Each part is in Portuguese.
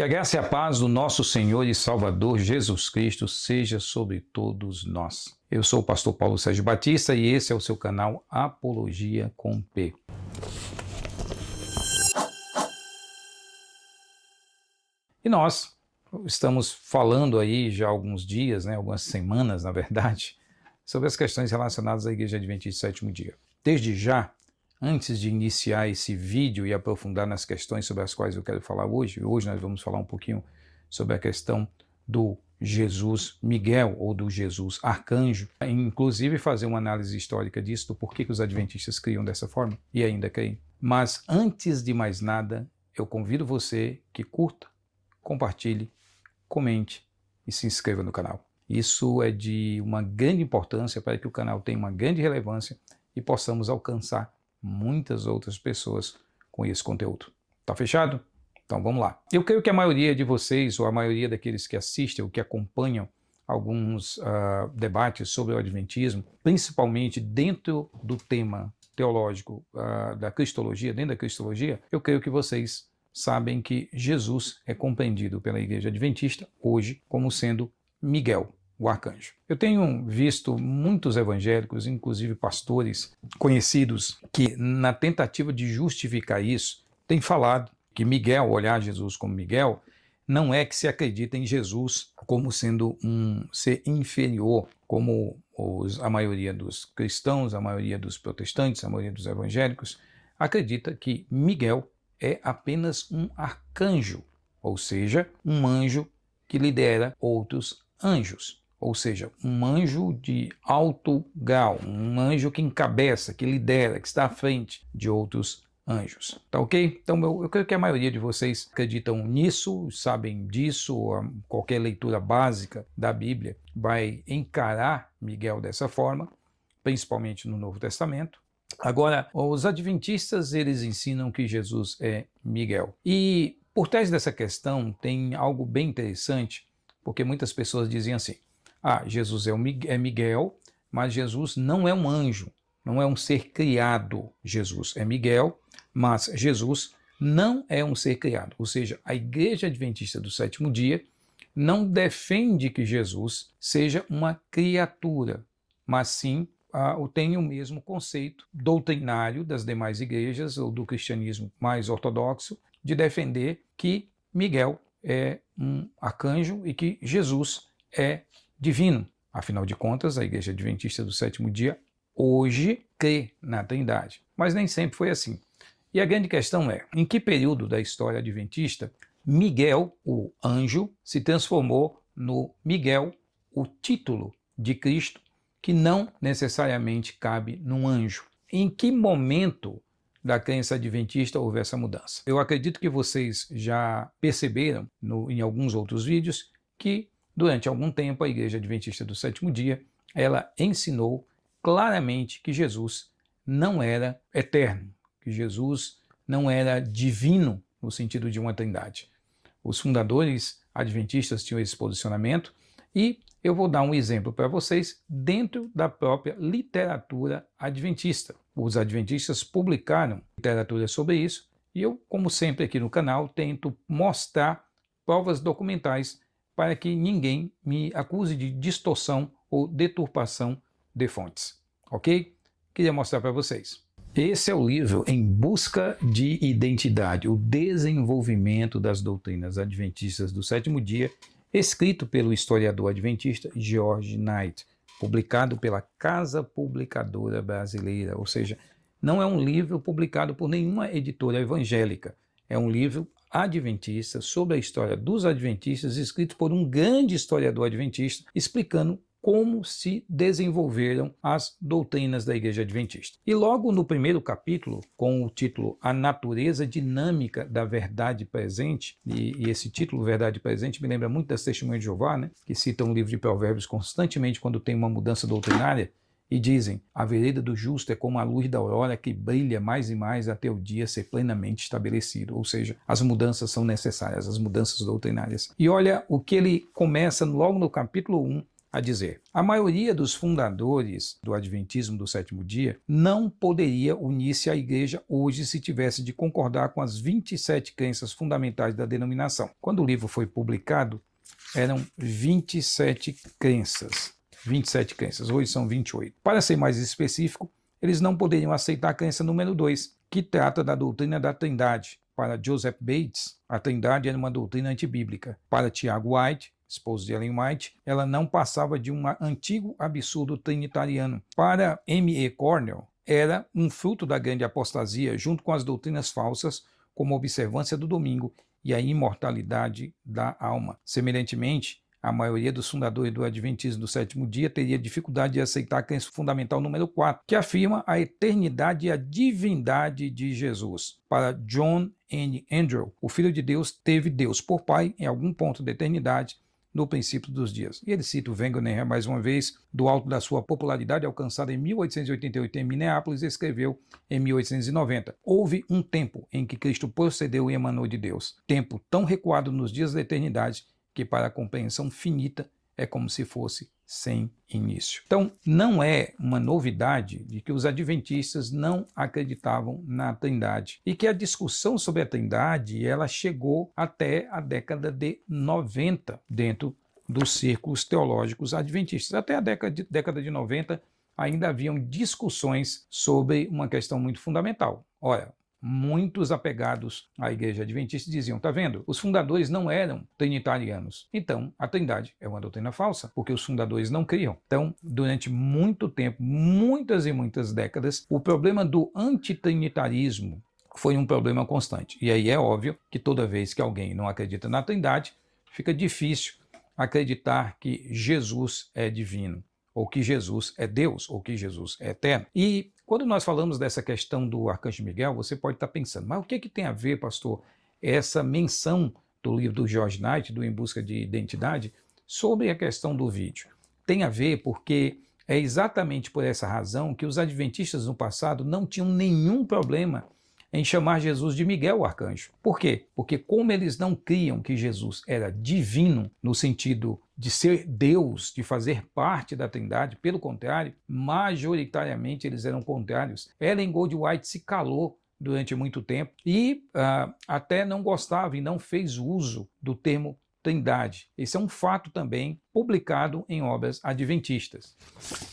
Que a graça e a paz do nosso Senhor e Salvador Jesus Cristo seja sobre todos nós. Eu sou o pastor Paulo Sérgio Batista e esse é o seu canal Apologia com P. E nós estamos falando aí já há alguns dias, algumas semanas na verdade, sobre as questões relacionadas à Igreja Adventista do Sétimo Dia. Desde já, antes de iniciar esse vídeo e aprofundar nas questões sobre as quais eu quero falar hoje nós vamos falar um pouquinho sobre a questão do Jesus Miguel ou do Jesus Arcanjo, inclusive fazer uma análise histórica disso, do porquê que os adventistas criam dessa forma e ainda creem. Mas antes de mais nada, eu convido você que curta, compartilhe, comente e se inscreva no canal. Isso é de uma grande importância para que o canal tenha uma grande relevância e possamos alcançar muitas outras pessoas com esse conteúdo. Tá fechado? Então vamos lá. Eu creio que a maioria de vocês, ou a maioria daqueles que assistem ou que acompanham alguns debates sobre o Adventismo, principalmente dentro do tema teológico da Cristologia, dentro da Cristologia, eu creio que vocês sabem que Jesus é compreendido pela Igreja Adventista hoje como sendo Miguel, o arcanjo. Eu tenho visto muitos evangélicos, inclusive pastores conhecidos, que na tentativa de justificar isso, têm falado que Miguel, olhar Jesus como Miguel, não é que se acredita em Jesus como sendo um ser inferior, como a maioria dos cristãos, a maioria dos protestantes, a maioria dos evangélicos, acredita que Miguel é apenas um arcanjo, ou seja, um anjo que lidera outros anjos. Ou seja, um anjo de alto grau, um anjo que encabeça, que lidera, que está à frente de outros anjos. Tá ok? Então eu creio que a maioria de vocês acreditam nisso, sabem disso, qualquer leitura básica da Bíblia vai encarar Miguel dessa forma, principalmente no Novo Testamento. Agora, os adventistas, eles ensinam que Jesus é Miguel. E por trás dessa questão tem algo bem interessante, porque muitas pessoas dizem assim: Jesus é Miguel, mas Jesus não é um anjo, não é um ser criado. Jesus é Miguel, mas Jesus não é um ser criado. Ou seja, a Igreja Adventista do Sétimo Dia não defende que Jesus seja uma criatura, mas sim tem o mesmo conceito doutrinário das demais igrejas ou do cristianismo mais ortodoxo de defender que Miguel é um arcanjo e que Jesus é divino. Afinal de contas, a Igreja Adventista do Sétimo Dia hoje crê na Trindade. Mas nem sempre foi assim. E a grande questão é, em que período da história adventista Miguel, o anjo, se transformou no Miguel, o título de Cristo, que não necessariamente cabe num anjo? Em que momento da crença adventista houve essa mudança? Eu acredito que vocês já perceberam em alguns outros vídeos que durante algum tempo, a Igreja Adventista do Sétimo Dia, ela ensinou claramente que Jesus não era eterno, que Jesus não era divino no sentido de uma trindade. Os fundadores adventistas tinham esse posicionamento e eu vou dar um exemplo para vocês dentro da própria literatura adventista. Os adventistas publicaram literatura sobre isso e eu, como sempre aqui no canal, tento mostrar provas documentais para que ninguém me acuse de distorção ou deturpação de fontes. Ok? Queria mostrar para vocês. Esse é o livro Em Busca de Identidade, o desenvolvimento das doutrinas adventistas do Sétimo Dia, escrito pelo historiador adventista George Knight, publicado pela Casa Publicadora Brasileira, ou seja, não é um livro publicado por nenhuma editora evangélica, é um livro adventista, sobre a história dos adventistas, escrito por um grande historiador adventista, explicando como se desenvolveram as doutrinas da Igreja Adventista. E logo no primeiro capítulo, com o título A Natureza Dinâmica da Verdade Presente, e esse título, Verdade Presente, me lembra muito das Testemunhas de Jeová, que citam o livro de Provérbios constantemente quando tem uma mudança doutrinária, e dizem: a vereda do justo é como a luz da aurora que brilha mais e mais até o dia ser plenamente estabelecido. Ou seja, as mudanças são necessárias, as mudanças doutrinárias. E olha o que ele começa logo no capítulo 1, a dizer: a maioria dos fundadores do Adventismo do sétimo dia não poderia unir-se à igreja hoje se tivesse de concordar com as 27 crenças fundamentais da denominação. Quando o livro foi publicado, eram 27 crenças. 27 crenças, hoje são 28. Para ser mais específico, eles não poderiam aceitar a crença número 2, que trata da doutrina da Trindade. Para Joseph Bates, a Trindade era uma doutrina antibíblica. Para Tiago White, esposo de Ellen White, ela não passava de um antigo absurdo trinitariano. Para M.E. Cornell, era um fruto da grande apostasia, junto com as doutrinas falsas, como a observância do domingo e a imortalidade da alma. Semelhantemente, a maioria dos fundadores do Adventismo do sétimo dia teria dificuldade de aceitar a crença fundamental número 4, que afirma a eternidade e a divindade de Jesus. Para John N. Andrew, o Filho de Deus teve Deus por Pai em algum ponto da eternidade, no princípio dos dias. E ele cita o Wegener mais uma vez, do alto da sua popularidade alcançada em 1888 em Minneapolis, escreveu em 1890: houve um tempo em que Cristo procedeu e emanou de Deus, tempo tão recuado nos dias da eternidade que para a compreensão finita é como se fosse sem início. Então, não é uma novidade de que os adventistas não acreditavam na Trindade e que a discussão sobre a Trindade ela chegou até a década de 90 dentro dos círculos teológicos adventistas. Até a década de 90 ainda haviam discussões sobre uma questão muito fundamental. Olha, muitos apegados à igreja adventista diziam: tá vendo? Os fundadores não eram trinitarianos. Então, a Trindade é uma doutrina falsa, porque os fundadores não criam. Então, durante muito tempo, muitas e muitas décadas, o problema do antitrinitarismo foi um problema constante. E aí é óbvio que toda vez que alguém não acredita na Trindade, fica difícil acreditar que Jesus é divino, ou que Jesus é Deus, ou que Jesus é eterno. E quando nós falamos dessa questão do Arcanjo Miguel, você pode estar pensando: mas o que tem a ver, pastor, essa menção do livro do George Knight, do Em Busca de Identidade, sobre a questão do vídeo? Tem a ver porque é exatamente por essa razão que os adventistas no passado não tinham nenhum problema em chamar Jesus de Miguel o Arcanjo. Por quê? Porque como eles não criam que Jesus era divino, no sentido de ser Deus, de fazer parte da Trindade, pelo contrário, majoritariamente eles eram contrários. Ellen Goldwhite se calou durante muito tempo e até não gostava e não fez uso do termo Trindade. Esse é um fato também publicado em obras adventistas.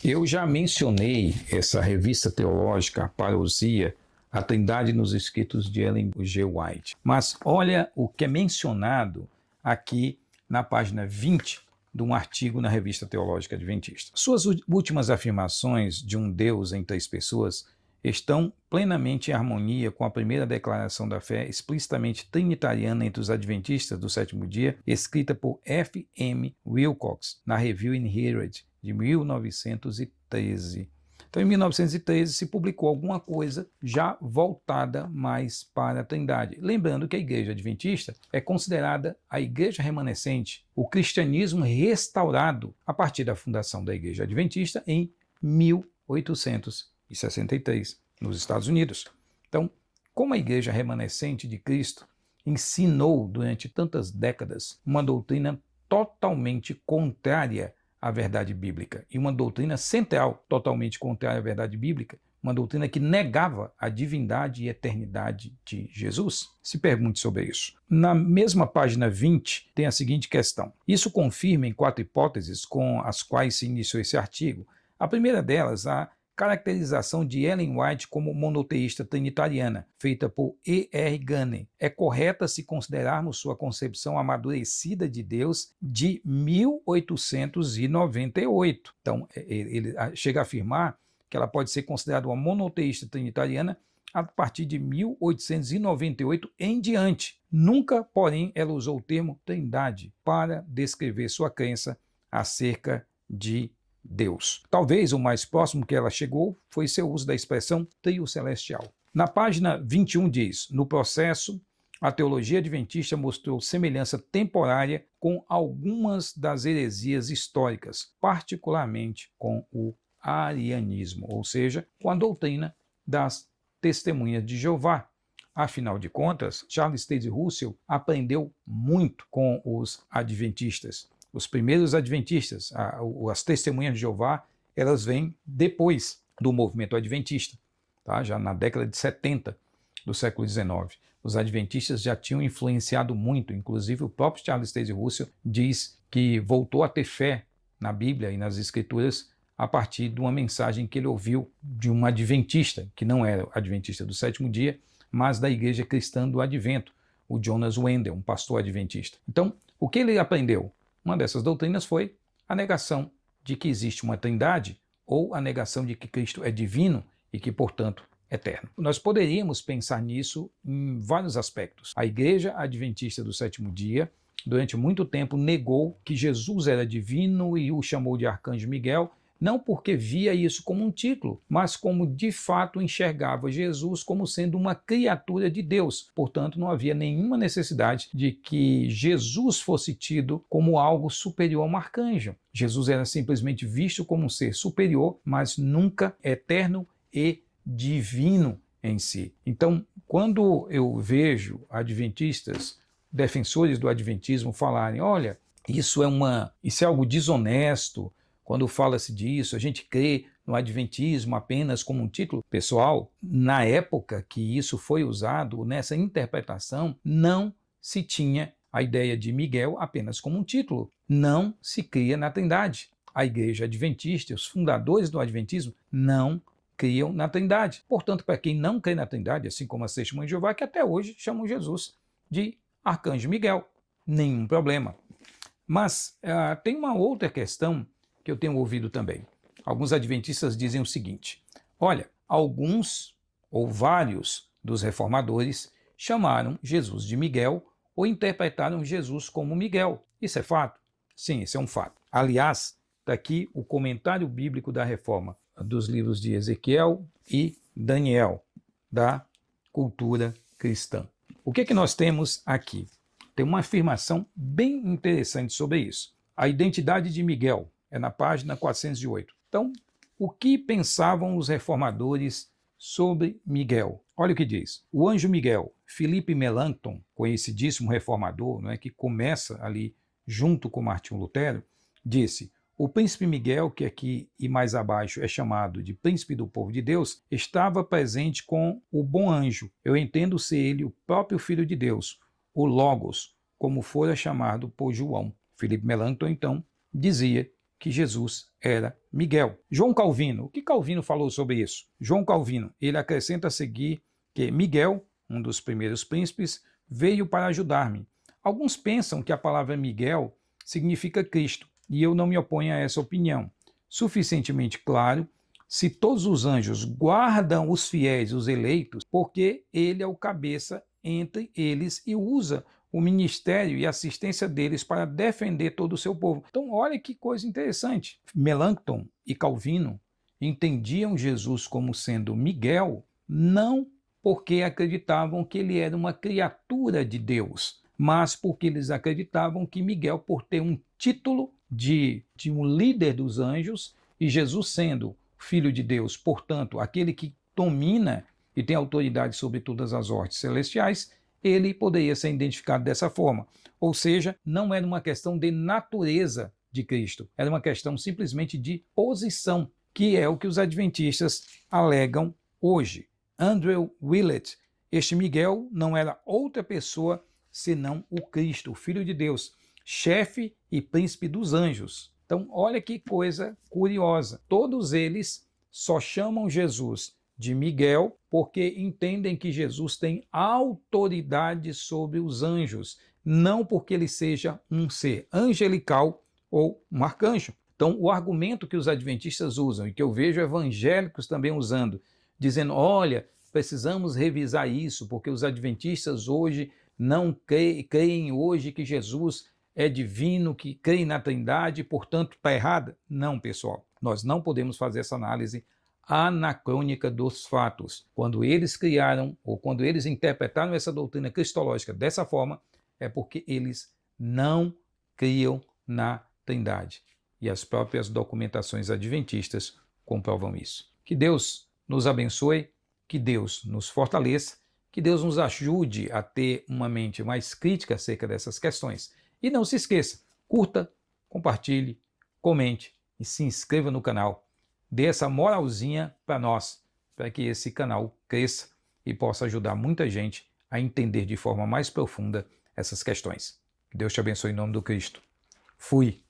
Eu já mencionei essa revista teológica, a Parousia, a Trindade nos Escritos de Ellen G. White. Mas olha o que é mencionado aqui na página 20 de um artigo na Revista Teológica Adventista. Suas últimas afirmações de um Deus em 3 pessoas estão plenamente em harmonia com a primeira declaração da fé explicitamente trinitariana entre os adventistas do sétimo dia, escrita por F. M. Wilcox na Review in Herald de 1913. Então, em 1913, se publicou alguma coisa já voltada mais para a Trindade. Lembrando que a Igreja Adventista é considerada a igreja remanescente, o cristianismo restaurado a partir da fundação da Igreja Adventista em 1863, nos Estados Unidos. Então, como a igreja remanescente de Cristo ensinou durante tantas décadas uma doutrina totalmente contrária à verdade bíblica, e uma doutrina central totalmente contrária à verdade bíblica, uma doutrina que negava a divindade e eternidade de Jesus? Se pergunte sobre isso. Na mesma página 20 tem a seguinte questão: isso confirma em 4 hipóteses com as quais se iniciou esse artigo. A primeira delas, a caracterização de Ellen White como monoteísta trinitariana, feita por E. R. Ganem. É correta se considerarmos sua concepção amadurecida de Deus de 1898. Então, ele chega a afirmar que ela pode ser considerada uma monoteísta trinitariana a partir de 1898 em diante. Nunca, porém, ela usou o termo Trindade para descrever sua crença acerca de Deus. Talvez o mais próximo que ela chegou foi seu uso da expressão trio celestial. Na página 21 diz: no processo, a teologia adventista mostrou semelhança temporária com algumas das heresias históricas, particularmente com o arianismo, ou seja, com a doutrina das testemunhas de Jeová. Afinal de contas, Charles Taze Russell aprendeu muito com os adventistas. Os primeiros adventistas, as testemunhas de Jeová, elas vêm depois do movimento adventista, tá? Já na década de 70 do século XIX. Os adventistas já tinham influenciado muito, inclusive o próprio Charles Taze Russell diz que voltou a ter fé na Bíblia e nas Escrituras a partir de uma mensagem que ele ouviu de um adventista, que não era adventista do sétimo dia, mas da Igreja Cristã do Advento, o Jonas Wendell, um pastor adventista. Então, o que ele aprendeu? Uma dessas doutrinas foi a negação de que existe uma trindade ou a negação de que Cristo é divino e que, portanto, eterno. Nós poderíamos pensar nisso em vários aspectos. A Igreja Adventista do Sétimo Dia, durante muito tempo, negou que Jesus era divino e o chamou de Arcanjo Miguel, não porque via isso como um título, mas como de fato enxergava Jesus como sendo uma criatura de Deus. Portanto, não havia nenhuma necessidade de que Jesus fosse tido como algo superior a um arcanjo. Jesus era simplesmente visto como um ser superior, mas nunca eterno e divino em si. Então, quando eu vejo adventistas, defensores do adventismo falarem, olha, isso é algo desonesto, quando fala-se disso, a gente crê no adventismo apenas como um título. Pessoal, na época que isso foi usado, nessa interpretação, não se tinha a ideia de Miguel apenas como um título. Não se cria na Trindade. A Igreja Adventista, os fundadores do adventismo, não criam na Trindade. Portanto, para quem não crê na Trindade, assim como as Testemunhas de Jeová, que até hoje chamam Jesus de Arcanjo Miguel. Nenhum problema. Mas tem uma outra questão que eu tenho ouvido também. Alguns adventistas dizem o seguinte, olha, alguns ou vários dos reformadores chamaram Jesus de Miguel ou interpretaram Jesus como Miguel. Isso é fato? Sim, isso é um fato. Aliás, está aqui o comentário bíblico da Reforma dos livros de Ezequiel e Daniel, da cultura cristã. O que nós temos aqui? Tem uma afirmação bem interessante sobre isso. A identidade de Miguel é na página 408. Então, o que pensavam os reformadores sobre Miguel? Olha o que diz. O anjo Miguel, Philippe Melanchthon, conhecidíssimo reformador, não é, que começa ali junto com Martinho Lutero, disse: o príncipe Miguel, que aqui e mais abaixo é chamado de príncipe do povo de Deus, estava presente com o bom anjo. Eu entendo ser ele o próprio filho de Deus, o Logos, como fora chamado por João. Philippe Melanchthon, então, dizia que Jesus era Miguel. João Calvino, o que Calvino falou sobre isso? João Calvino, ele acrescenta a seguir que Miguel, um dos primeiros príncipes, veio para ajudar-me. Alguns pensam que a palavra Miguel significa Cristo, e eu não me oponho a essa opinião. Suficientemente claro, se todos os anjos guardam os fiéis, os eleitos, porque ele é o cabeça entre eles e usa o ministério e assistência deles para defender todo o seu povo. Então, olha que coisa interessante. Melanchthon e Calvino entendiam Jesus como sendo Miguel, não porque acreditavam que ele era uma criatura de Deus, mas porque eles acreditavam que Miguel, por ter um título de um líder dos anjos, e Jesus sendo filho de Deus, portanto, aquele que domina e tem autoridade sobre todas as hortes celestiais, ele poderia ser identificado dessa forma. Ou seja, não era uma questão de natureza de Cristo, era uma questão simplesmente de posição, que é o que os adventistas alegam hoje. Andrew Willett, este Miguel não era outra pessoa senão o Cristo, o Filho de Deus, chefe e príncipe dos anjos. Então, olha que coisa curiosa. Todos eles só chamam Jesus de Miguel porque entendem que Jesus tem autoridade sobre os anjos, não porque ele seja um ser angelical ou um arcanjo. Então, o argumento que os adventistas usam, e que eu vejo evangélicos também usando, dizendo, olha, precisamos revisar isso, porque os adventistas hoje não creem hoje que Jesus é divino, que creem na Trindade, portanto está errada. Não, pessoal, nós não podemos fazer essa análise anacrônica dos fatos. Quando eles criaram, ou quando eles interpretaram essa doutrina cristológica dessa forma, é porque eles não criam na Trindade. E as próprias documentações adventistas comprovam isso. Que Deus nos abençoe, que Deus nos fortaleça, que Deus nos ajude a ter uma mente mais crítica acerca dessas questões. E não se esqueça, curta, compartilhe, comente e se inscreva no canal. Dê essa moralzinha para nós, para que esse canal cresça e possa ajudar muita gente a entender de forma mais profunda essas questões. Que Deus te abençoe em nome do Cristo. Fui.